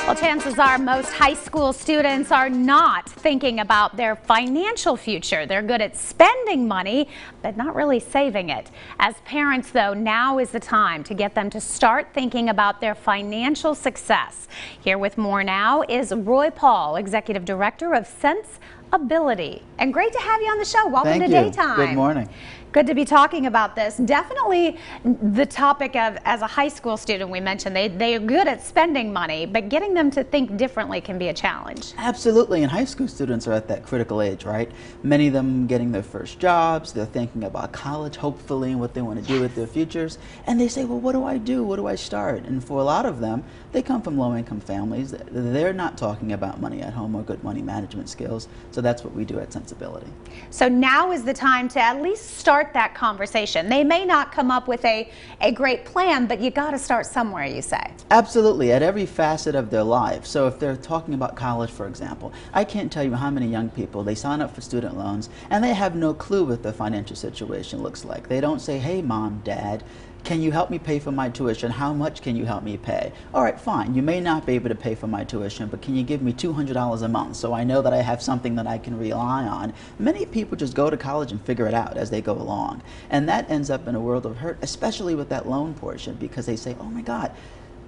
Well, chances are most high school students are not thinking about their financial future. They're good at spending money, but not really saving it. As parents, though, now is the time to get them to start thinking about their financial success. Here with more now is Roy Paul, Executive Director of Sense-Ability. And great to have you on the show. Welcome to Daytime. Good morning. Good to be talking about this. Definitely the topic of, as a high school student, we mentioned they are good at spending money, but getting them to think differently can be a challenge. Absolutely, and high school students are at that critical age, right? Many of them getting their first jobs, they're thinking about college, hopefully, and what they want to do with their futures, and they say, well, what do I do? What do I start? And for a lot of them, they come from low-income families. They're not talking about money at home or good money management skills, so that's what we do at Sense-Ability. So now is the time to at least start that conversation. They may not come up with a great plan, but you got to start somewhere, you say. Absolutely, at every facet of their life. So if they're talking about college, for example, I can't tell you how many young people, they sign up for student loans and they have no clue what their financial situation looks like. They don't say, hey, mom, dad, can you help me pay for my tuition? How much can you help me pay? All right, fine. You may not be able to pay for my tuition, but can you give me $200 a month so I know that I have something that I can rely on? Many people just go to college and figure it out as they go along. And that ends up in a world of hurt, especially with that loan portion, because they say, oh my God,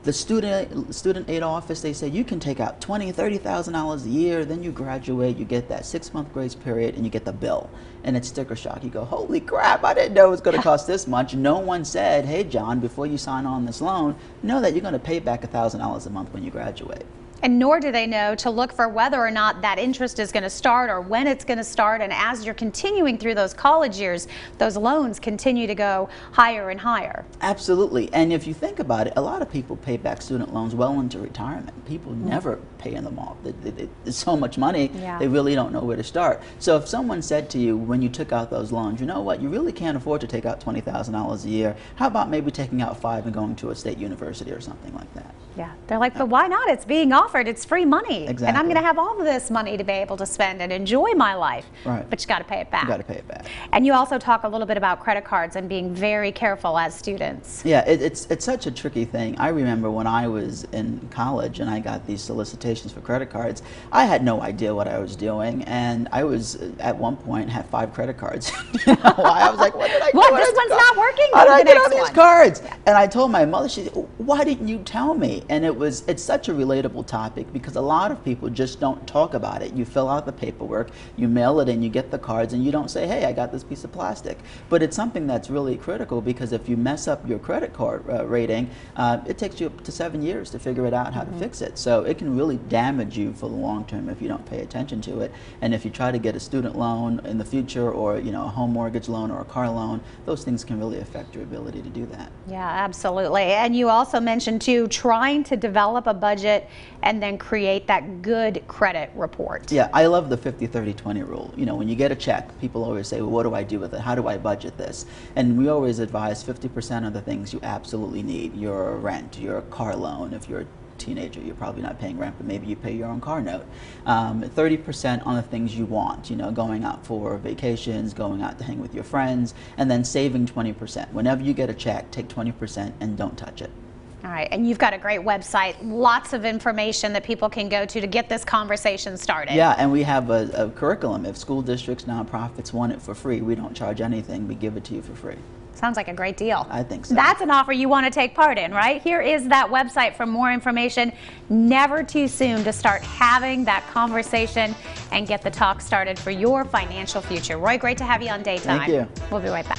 the student aid office, they say you can take out $20,000, $30,000 a year, then you graduate, you get that 6-month grace period, and you get the bill. And it's sticker shock. You go, holy crap, I didn't know it was going to cost this much. No one said, hey, John, before you sign on this loan, know that you're going to pay back $1,000 a month when you graduate. And nor do they know to look for whether or not that interest is going to start or when it's going to start. And as you're continuing through those college years, those loans continue to go higher and higher. Absolutely. And if you think about it, a lot of people pay back student loans well into retirement. People never paying them off. It's so much money, they really don't know where to start. So if someone said to you when you took out those loans, you know what, you really can't afford to take out $20,000 a year. How about maybe taking out 5 and going to a state university or something like that? Yeah, they're like, but why not? It's being offered. It's free money. Exactly. And I'm going to have all of this money to be able to spend and enjoy my life. Right. But you got to pay it back. You got to pay it back. And you also talk a little bit about credit cards and being very careful as students. Yeah, it's such a tricky thing. I remember when I was in college and I got these solicitations for credit cards, I had no idea what I was doing, and I was at one point had 5 credit cards. You know, I was like, what did I do? What, this one's not working? How did I get on one. these cards? Yeah. And I told my mother, she said, why didn't you tell me? And it's such a relatable topic because a lot of people just don't talk about it. You fill out the paperwork, you mail it in, you get the cards, and you don't say, hey, I got this piece of plastic. But it's something that's really critical because if you mess up your credit card rating, it takes you up to 7 years to figure it out how to fix it. So it can really damage you for the long term if you don't pay attention to it. And if you try to get a student loan in the future or a home mortgage loan or a car loan, those things can really affect your ability to do that. Yeah, absolutely. And you also mentioned too, trying to develop a budget and then create that good credit report. Yeah, I love the 50-30-20 rule. When you get a check, people always say, well, what do I do with it? How do I budget this? And we always advise 50% of the things you absolutely need. Your rent, your car loan. If you're a teenager, you're probably not paying rent, but maybe you pay your own car note. 30% on the things you want, going out for vacations, going out to hang with your friends, and then saving 20%. Whenever you get a check, take 20% and don't touch it. All right, and you've got a great website, lots of information that people can go to get this conversation started. Yeah, and we have a curriculum. If school districts, nonprofits want it for free, we don't charge anything, we give it to you for free. Sounds like a great deal. I think so. That's an offer you want to take part in, right? Here is that website for more information. Never too soon to start having that conversation and get the talk started for your financial future. Roy, great to have you on Daytime. Thank you. We'll be right back.